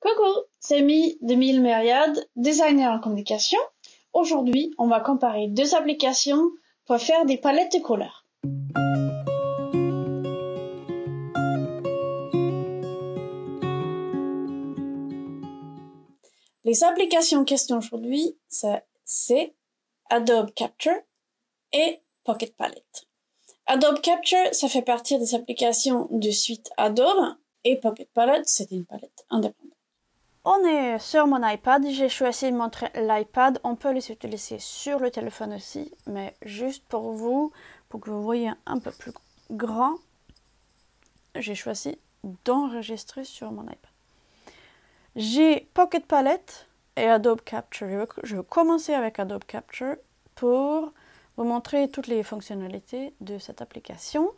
Coucou, c'est Mi de Mille Myriades, designer en communication. Aujourd'hui, on va comparer deux applications pour faire des palettes de couleurs. Les applications en question aujourd'hui, c'est Adobe Capture et Pocket Palette. Adobe Capture, ça fait partie des applications de suite Adobe et Pocket Palette, c'est une palette indépendante. On est sur mon iPad, j'ai choisi de montrer l'iPad, on peut les utiliser sur le téléphone aussi, mais juste pour que vous voyez un peu plus grand, j'ai choisi d'enregistrer sur mon iPad. J'ai Pocket Palette et Adobe Capture. Je vais commencer avec Adobe Capture pour vous montrer toutes les fonctionnalités de cette application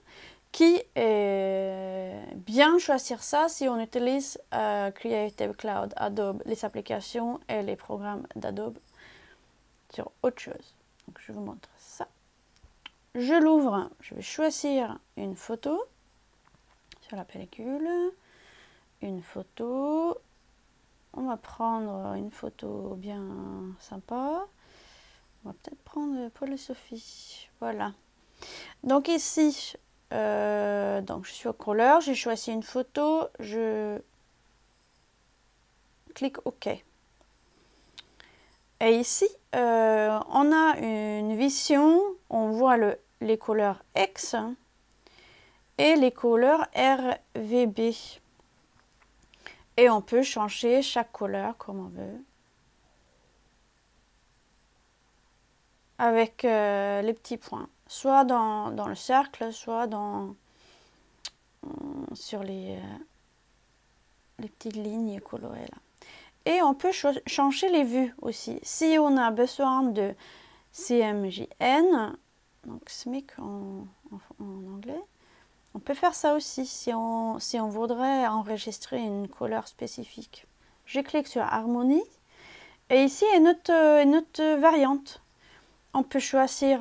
qui est bien choisir ça si on utilise Creative Cloud, Adobe, les applications et les programmes d'Adobe sur autre chose. Donc je vous montre ça. Je l'ouvre, je vais choisir une photo sur la pellicule, une photo. On va prendre une photo bien sympa. On va peut-être prendre Paul-et-Sophie. Voilà. Donc ici, donc je suis au couleur, j'ai choisi une photo, je clique OK. Et ici, on a une vision, on voit les couleurs X et les couleurs RGB. Et on peut changer chaque couleur comme on veut. Avec les petits points. Soit dans le cercle, soit sur les petites lignes colorées là. Et on peut changer les vues aussi. Si on a besoin de CMJN, donc SMIC en anglais, on peut faire ça aussi si on voudrait enregistrer une couleur spécifique. Je clique sur Harmonie et ici une autre variante. On peut choisir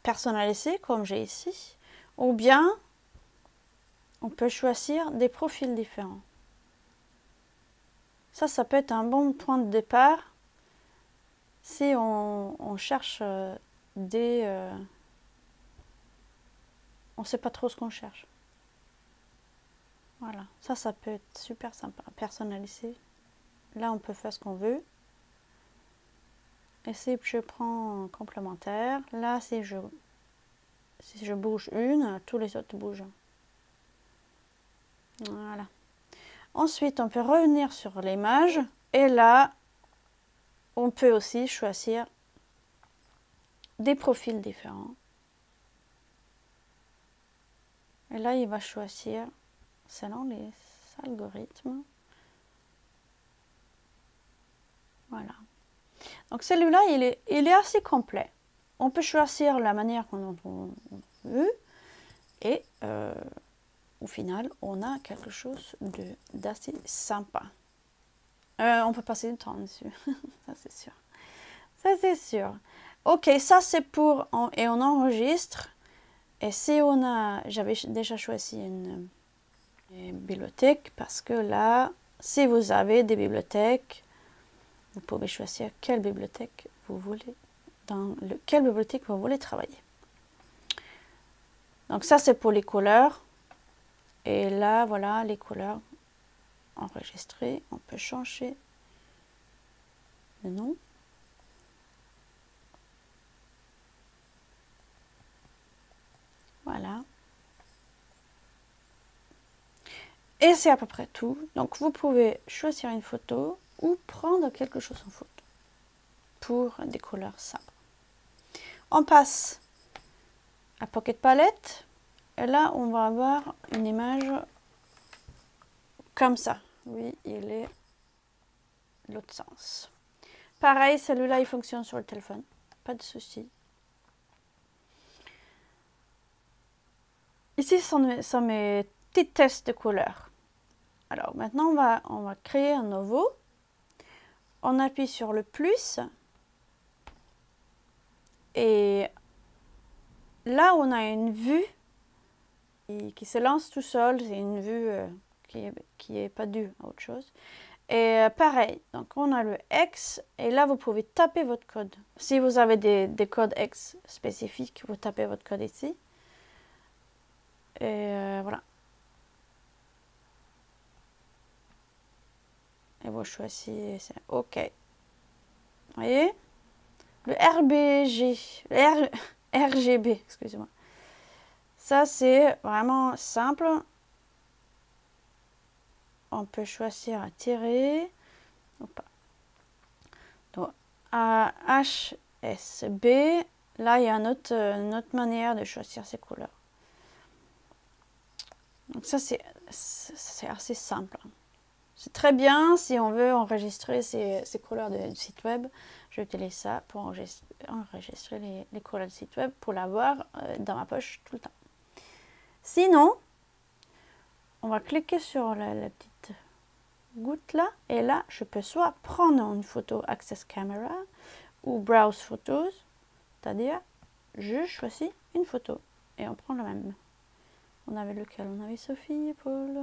personnaliser comme j'ai ici, ou bien on peut choisir des profils différents. Ça peut être un bon point de départ si on cherche on ne sait pas trop ce qu'on cherche. Voilà, ça peut être super sympa, personnalisé. Là, on peut faire ce qu'on veut. Et si je prends un complémentaire, là, si je bouge une, tous les autres bougent. Voilà. Ensuite, on peut revenir sur l'image. Et là, on peut aussi choisir des profils différents. Et là, il va choisir selon les algorithmes. Voilà. Donc celui-là, il est assez complet. On peut choisir la manière dont on veut. Et au final, on a quelque chose d'assez sympa. On peut passer du temps dessus. Ça, c'est sûr. Ça, c'est sûr. Ok, ça, c'est pour... Et on enregistre. Et si on a... J'avais déjà choisi une bibliothèque parce que là, si vous avez des bibliothèques, vous pouvez choisir quelle bibliothèque vous voulez, quelle bibliothèque vous voulez travailler. Donc ça, c'est pour les couleurs. Et là, voilà, les couleurs enregistrées. On peut changer le nom. Voilà. Et c'est à peu près tout. Donc vous pouvez choisir une photo ou prendre quelque chose en photo pour des couleurs simples. On passe à Pocket Palette. Et là, on va avoir une image comme ça. Oui, il est l'autre sens. Pareil, celui-là, il fonctionne sur le téléphone. Pas de souci. Ici, ce sont mes petits tests de couleurs. Alors, maintenant, on va créer un nouveau. On appuie sur le plus. Et là, on a une vue qui se lance tout seul. C'est une vue qui est pas dû à autre chose. Et pareil, donc on a le X, et là vous pouvez taper votre code. Si vous avez des codes X spécifiques, vous tapez votre code ici. Et voilà. Et vous choisissez OK. Vous voyez? Le RGB, excusez-moi. Ça, c'est vraiment simple. On peut choisir à tirer ou pas. Donc, à HSB, là, il y a une autre manière de choisir ces couleurs. Donc ça, c'est assez simple. C'est très bien si on veut enregistrer ces couleurs du site web. J'utilise ça pour enregistrer les couleurs du site web pour l'avoir dans ma poche tout le temps. Sinon, on va cliquer sur la petite goutte là, et là, je peux soit prendre une photo Access Camera ou Browse Photos, c'est-à-dire, je choisis une photo et on prend le même. On avait lequel? On avait Sophie, Paul.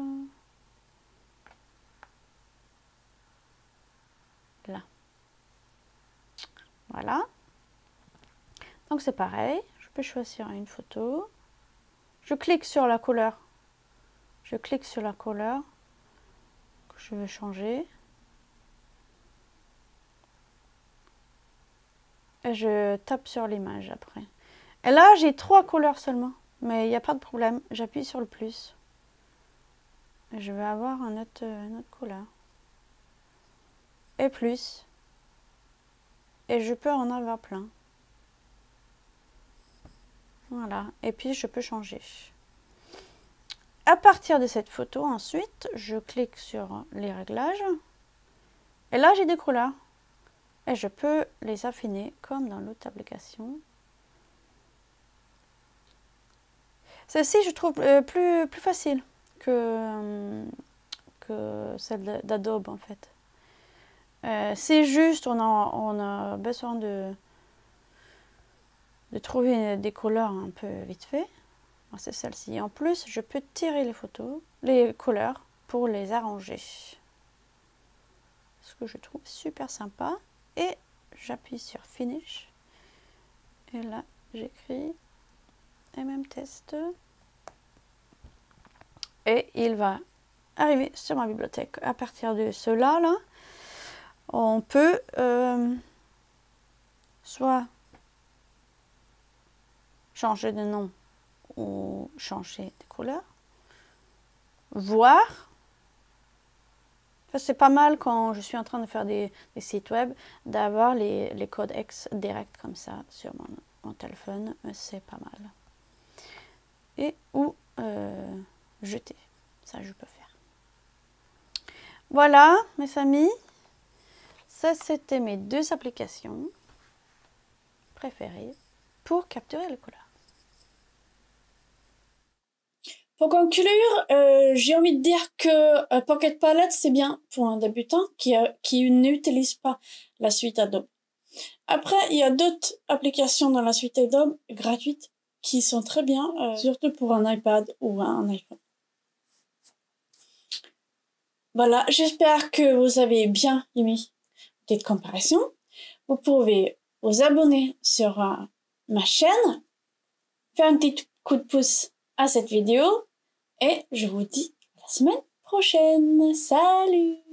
Là. Voilà. Donc c'est pareil, je peux choisir une photo. Je clique sur la couleur. Je clique sur la couleur que je veux changer. Et je tape sur l'image après. Et là, j'ai 3 couleurs seulement. Mais il n'y a pas de problème. J'appuie sur le plus. Et je vais avoir une autre couleur. Et plus. Et je peux en avoir plein. Voilà. Et puis, je peux changer. À partir de cette photo, ensuite, je clique sur les réglages. Et là, j'ai des couleurs. Et je peux les affiner comme dans l'autre application. Celle-ci, je trouve plus facile que celle d'Adobe, en fait. C'est juste, on a besoin de trouver des couleurs un peu vite fait. C'est celle-ci. En plus, je peux tirer les couleurs pour les arranger. Ce que je trouve super sympa. Et j'appuie sur Finish. Et là, j'écris MM Test. Et il va arriver sur ma bibliothèque. À partir de cela, là, on peut soit changer de nom ou changer de couleur, voir. C'est pas mal quand je suis en train de faire des sites web d'avoir les codes X direct comme ça sur mon téléphone, c'est pas mal. Et ou jeter, ça je peux faire. Voilà mes amis, ça c'était mes 2 applications préférées pour capturer les couleurs. Pour conclure, j'ai envie de dire que Pocket Palette, c'est bien pour un débutant qui n'utilise pas la suite Adobe. Après, il y a d'autres applications dans la suite Adobe gratuites qui sont très bien, surtout pour un iPad ou un iPhone. Voilà, j'espère que vous avez bien aimé cette comparaison. Vous pouvez vous abonner sur ma chaîne, faire un petit coup de pouce à cette vidéo et je vous dis à la semaine prochaine. Salut!